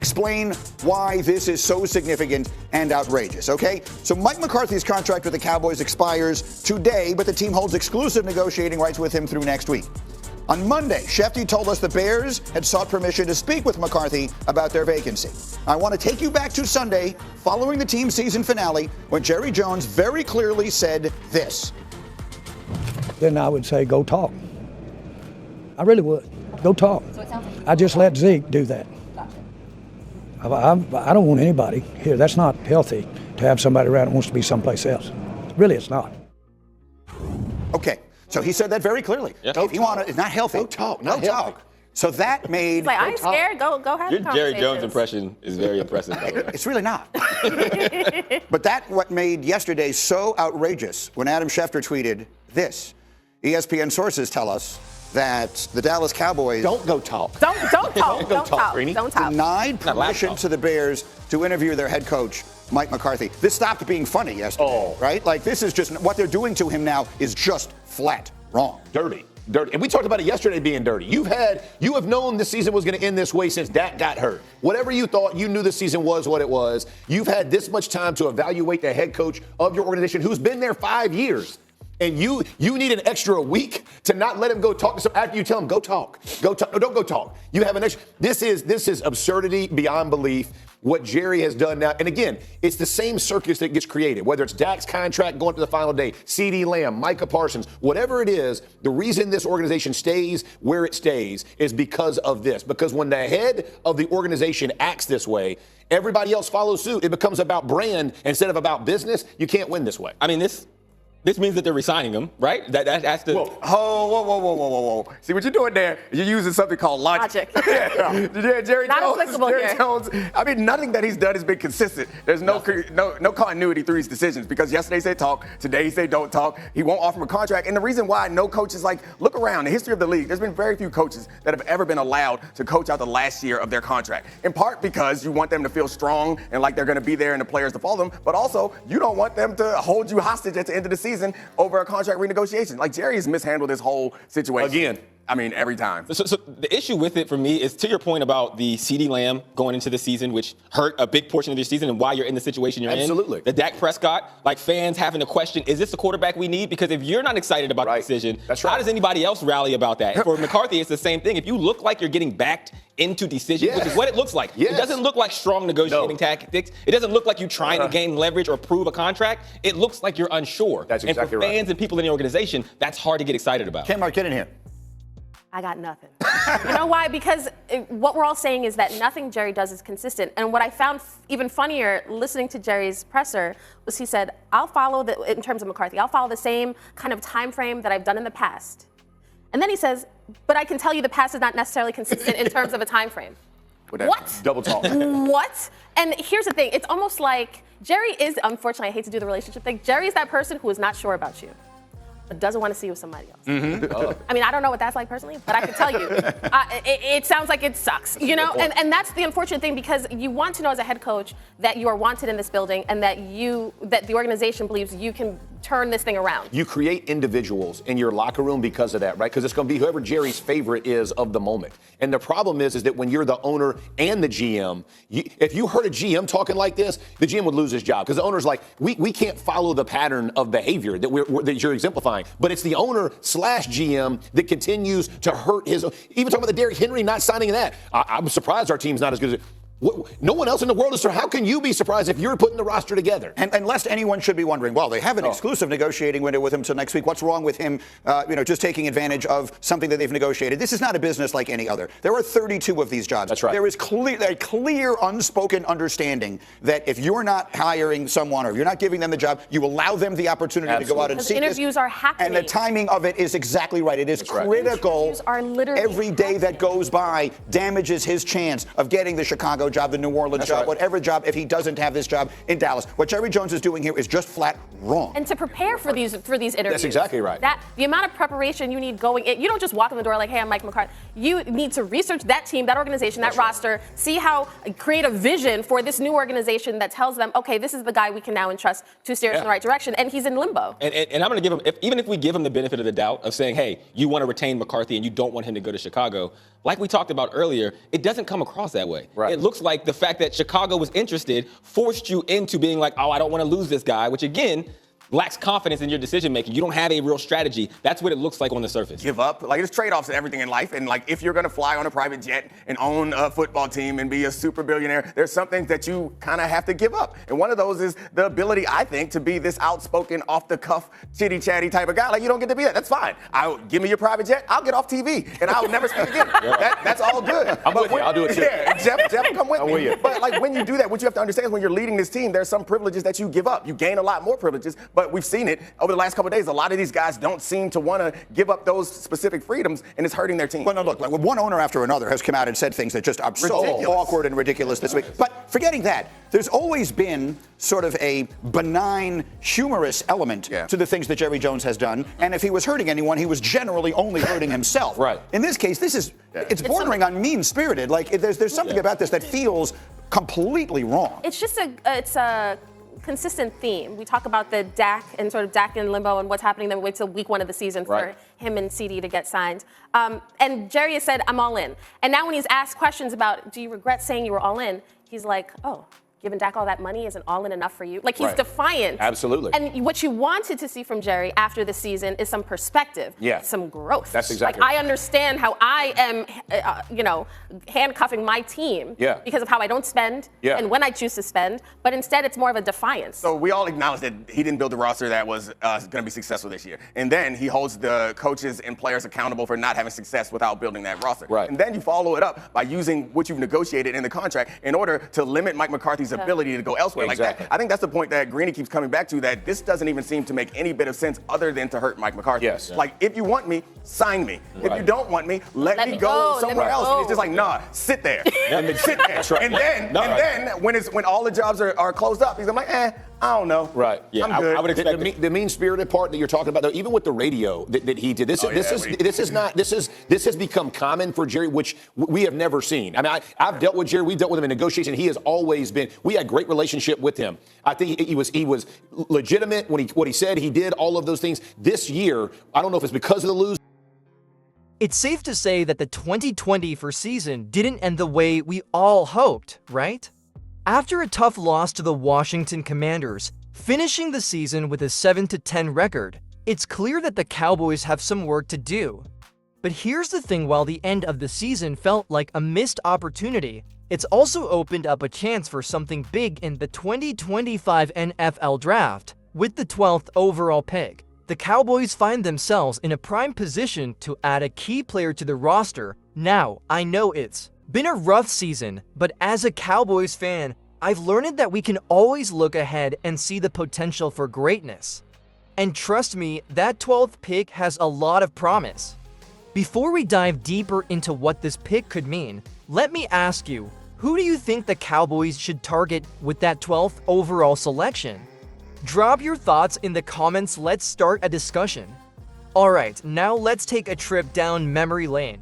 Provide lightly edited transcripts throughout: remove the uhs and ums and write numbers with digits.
explain why this is so significant and outrageous, okay? So Mike McCarthy's contract with the Cowboys expires today, but the team holds exclusive negotiating rights with him through next week. On Monday, Shefty told us the Bears had sought permission to speak with McCarthy about their vacancy. I want to take you back to Sunday, following the team's season finale, when Jerry Jones very clearly said this. Then I would say, go talk. I really would. Go talk. So it sounds like I just let Zeke do that. I don't want anybody here. That's not healthy to have somebody around that wants to be someplace else. Really, it's not. Okay. So he said that very clearly. Yeah. If you want to, it's not healthy. Go talk. No talk. So that made. it's like, I ain't scared. Go have Your the Jerry Jones conversations. impression is very impressive, by the way. It's really not. But that what made yesterday so outrageous when Adam Schefter tweeted this. ESPN sources tell us that the Dallas Cowboys Don't go talk. Don't talk. Don't Don't talk, talk. Greeny. Don't talk. denied Not permission laptop. to the Bears to interview their head coach, Mike McCarthy. This stopped being funny yesterday, right? Like, this is just what they're doing to him now is just flat wrong. Dirty. And we talked about it yesterday being dirty. You have known this season was going to end this way since Dak got hurt. Whatever you thought, you knew the season was what it was. You've had this much time to evaluate the head coach of your organization who's been there 5 years. And you need an extra week to not let him go talk to some after you tell him, go talk. Go talk. No, don't go talk. You have an extra. This is absurdity beyond belief. What Jerry has done now, and again, it's the same circus that gets created, whether it's Dak's contract going to the final day, CeeDee Lamb, Micah Parsons, whatever it is, the reason this organization stays where it stays is because of this. Because when the head of the organization acts this way, everybody else follows suit. It becomes about brand instead of about business. You can't win this way. I mean, this means that they're resigning him, right? That's the. Whoa. See what you're doing there? You're using something called logic. Yeah, Jerry Not Jones. applicable Jerry here. Jones. I mean, nothing that he's done has been consistent. There's no continuity through his decisions because yesterday he said talk, today he said don't talk. He won't offer him a contract. And the reason why no coach is like, look around the history of the league. There's been very few coaches that have ever been allowed to coach out the last year of their contract. In part because you want them to feel strong and like they're going to be there and the players to follow them, but also you don't want them to hold you hostage at the end of the season over a contract renegotiation. Like, Jerry has mishandled this whole situation. Again. I mean, every time. So the issue with it for me is, to your point about the CeeDee Lamb going into the season, which hurt a big portion of your season and why you're in the situation you're Absolutely. in. The Dak Prescott, like fans having to question, is this the quarterback we need? Because if you're not excited about the decision, That's how right. does anybody else rally about that? And for McCarthy, it's the same thing. If you look like you're getting backed into decisions, which is what it looks like. Yes. It doesn't look like strong negotiating tactics. It doesn't look like you trying to gain leverage or prove a contract. It looks like you're unsure. That's exactly and for right. fans and people in the organization, that's hard to get excited about. Kmart, get in here. I got nothing. You know why? Because what we're all saying is that nothing Jerry does is consistent. And what I found even funnier listening to Jerry's presser was he said, I'll follow in terms of McCarthy, I'll follow the same kind of time frame that I've done in the past. And then he says, but I can tell you the past is not necessarily consistent in terms of a time frame. What? Double talk. What? And here's the thing. It's almost like Jerry is, unfortunately, I hate to do the relationship thing. Jerry is that person who is not sure about you, but doesn't want to see you with somebody else. I mean, I don't know what that's like personally, but I can tell you, it sounds like it sucks, you know? And that's the unfortunate thing, because you want to know as a head coach that you are wanted in this building and that the organization believes you can turn this thing around. You create individuals in your locker room because of that, right? Because it's going to be whoever Jerry's favorite is of the moment. And the problem is that when you're the owner and the GM, if you heard a GM talking like this, the GM would lose his job, because the owner's like, we can't follow the pattern of behavior that you're exemplifying. But it's the owner / GM that continues to hurt his. Even talking about the Derrick Henry not signing that, I'm surprised our team's not as good as. No one else in the world is. How can you be surprised if you're putting the roster together? And lest anyone should be wondering, well, they have an exclusive negotiating window with him till next week. What's wrong with him, just taking advantage of something that they've negotiated? This is not a business like any other. There are 32 of these jobs. That's right. There is a clear, unspoken understanding that if you're not hiring someone or if you're not giving them the job, you allow them the opportunity to go out and Because seek interviews are happening. And the timing of it is exactly right. It is critical. Interviews are literally every day that goes by damages his chance of getting the Chicago job, the New Orleans job, whatever job, if he doesn't have this job in Dallas. What Jerry Jones is doing here is just flat wrong. And to prepare for these interviews. That's exactly right. The amount of preparation you need going in, you don't just walk in the door like, hey, I'm Mike McCarthy. You need to research that team, that organization, that roster, create a vision for this new organization that tells them, okay, this is the guy we can now entrust to steer us in the right direction. And he's in limbo. And I'm going to give him, even if we give him the benefit of the doubt of saying, hey, you want to retain McCarthy and you don't want him to go to Chicago, like we talked about earlier, it doesn't come across that way. Right. It looks looks like the fact that Chicago was interested forced you into being like, oh, I don't want to lose this guy, which again, lacks confidence in your decision making. You don't have a real strategy. That's what it looks like on the surface. Give up. Like, there's trade-offs in everything in life. And like, if you're gonna fly on a private jet and own a football team and be a super billionaire, there's some things that you kind of have to give up. And one of those is the ability, I think, to be this outspoken, off-the-cuff, chitty-chatty type of guy. Like, you don't get to be that. That's fine. Give me your private jet. I'll get off TV and I'll never speak again. That's all good. I'm with you. I'll do it too. Yeah, Jeff will come with I'm me. with you. But like, when you do that, what you have to understand is when you're leading this team, there's some privileges that you give up. You gain a lot more privileges, but we've seen it over the last couple of days. A lot of these guys don't seem to want to give up those specific freedoms, and it's hurting their team. Well, no, look, like one owner after another has come out and said things that just are so awkward and ridiculous this week. But forgetting that, there's always been sort of a benign, humorous element to the things that Jerry Jones has done. And if he was hurting anyone, he was generally only hurting himself. Right. In this case, it's bordering on mean-spirited. Like, there's something about this that feels completely wrong. It's just a consistent theme. We talk about the Dak and sort of Dak in limbo and what's happening. Then we wait till week 1 of the season for him and ceedee to get signed. And Jerry has said, I'm all in. And now when he's asked questions about, do you regret saying you were all in? He's like, oh, giving Dak all that money isn't all in enough for you. Like, he's defiant. Absolutely. And what you wanted to see from Jerry after the season is some perspective, some growth. That's exactly like, I understand how I am, handcuffing my team because of how I don't spend and when I choose to spend, but instead it's more of a defiance. So we all acknowledge that he didn't build a roster that was going to be successful this year. And then he holds the coaches and players accountable for not having success without building that roster. Right. And then you follow it up by using what you've negotiated in the contract in order to limit Mike McCarthy's ability to go elsewhere like that. I think that's the point that Greeny keeps coming back to, that this doesn't even seem to make any bit of sense other than to hurt Mike McCarthy. Yes. Like, if you want me, sign me. If you don't want me, let me go somewhere else. And he's just like, nah, sit there. And then sit there. That's right. And then when all the jobs are closed up, he's like, I don't know. Right. Yeah, I'm good. I would expect the mean-spirited part that you're talking about, though, even with the radio that he did, this has become common for Jerry, which we have never seen. I mean, I've dealt with Jerry. We've dealt with him in negotiation. He has always been. We had a great relationship with him. I think he was legitimate when what he said. He did all of those things. This year, I don't know if it's because of the lose. It's safe to say that the 2020 season didn't end the way we all hoped, right? After a tough loss to the Washington Commanders, finishing the season with a 7-10 record, it's clear that the Cowboys have some work to do. But here's the thing, while the end of the season felt like a missed opportunity, it's also opened up a chance for something big in the 2025 NFL Draft. With the 12th overall pick, the Cowboys find themselves in a prime position to add a key player to the roster. Now, I know it's been a rough season, but as a Cowboys fan, I've learned that we can always look ahead and see the potential for greatness. And trust me, that 12th pick has a lot of promise. Before we dive deeper into what this pick could mean, let me ask you, who do you think the Cowboys should target with that 12th overall selection? Drop your thoughts in the comments. Let's start a discussion. Alright, now let's take a trip down memory lane.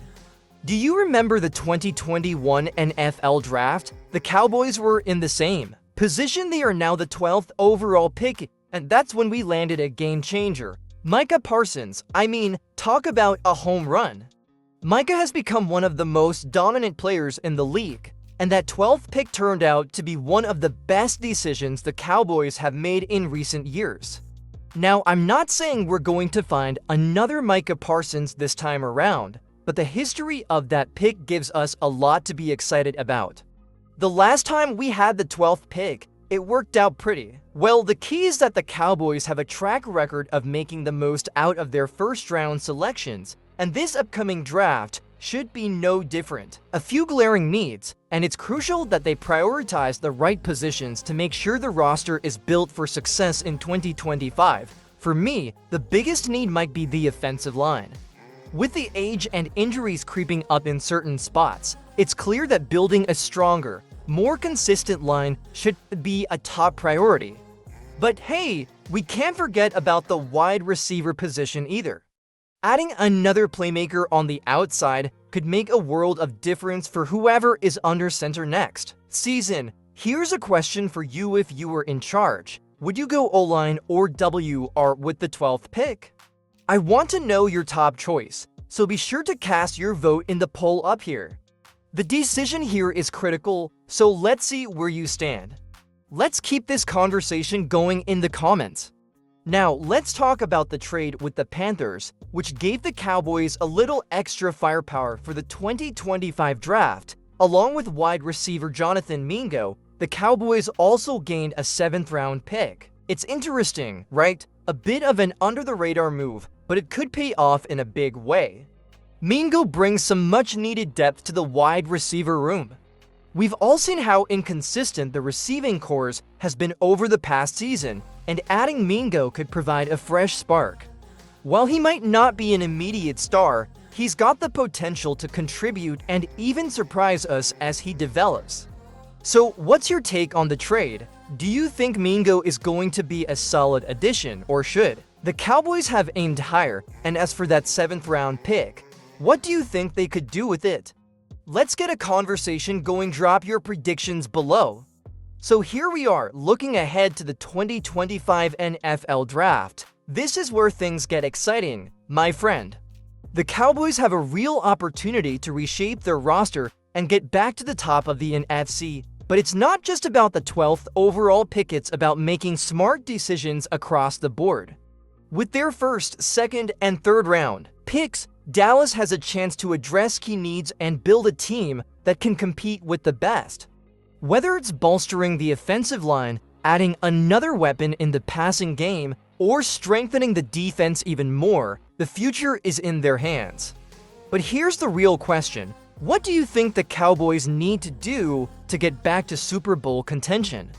Do you remember the 2021 NFL Draft? The Cowboys were in the same position. They are now the 12th overall pick, and that's when we landed a game changer. Micah Parsons. I mean, talk about a home run. Micah has become one of the most dominant players in the league, and that 12th pick turned out to be one of the best decisions the Cowboys have made in recent years. Now, I'm not saying we're going to find another Micah Parsons this time around, but the history of that pick gives us a lot to be excited about. The last time we had the 12th pick, it worked out pretty well. The key is that the Cowboys have a track record of making the most out of their first-round selections, and this upcoming draft should be no different. A few glaring needs, and it's crucial that they prioritize the right positions to make sure the roster is built for success in 2025. For me, the biggest need might be the offensive line. With the age and injuries creeping up in certain spots, it's clear that building a stronger, more consistent line should be a top priority. But hey, we can't forget about the wide receiver position either. Adding another playmaker on the outside could make a world of difference for whoever is under center next season. Here's a question for you: if you were in charge, would you go O-line or WR with the 12th pick? I want to know your top choice, so be sure to cast your vote in the poll up here. The decision here is critical. So let's see where you stand. Let's keep this conversation going in the comments. Now, let's talk about the trade with the Panthers, which gave the Cowboys a little extra firepower for the 2025 draft. Along with wide receiver Jonathan Mingo, the Cowboys also gained a 7th-round pick. It's interesting, right? A bit of an under-the-radar move, but it could pay off in a big way. Mingo brings some much-needed depth to the wide receiver room. We've all seen how inconsistent the receiving corps has been over the past season, and adding Mingo could provide a fresh spark. While he might not be an immediate star, he's got the potential to contribute and even surprise us as he develops. So, what's your take on the trade? Do you think Mingo is going to be a solid addition, or should? The Cowboys have aimed higher, and as for that 7th-round pick, what do you think they could do with it? Let's get a conversation going. Drop your predictions below. So here we are, looking ahead to the 2025 NFL Draft. This is where things get exciting, my friend. The Cowboys have a real opportunity to reshape their roster and get back to the top of the NFC. But it's not just about the 12th overall pick, it's about making smart decisions across the board. With their first, second, and third round picks, Dallas has a chance to address key needs and build a team that can compete with the best. Whether it's bolstering the offensive line, adding another weapon in the passing game, or strengthening the defense even more, the future is in their hands. But here's the real question. What do you think the Cowboys need to do to get back to Super Bowl contention?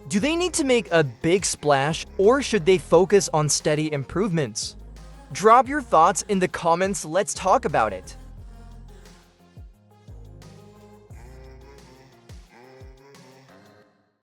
Do they need to make a big splash, or should they focus on steady improvements? Drop your thoughts in the comments, let's talk about it.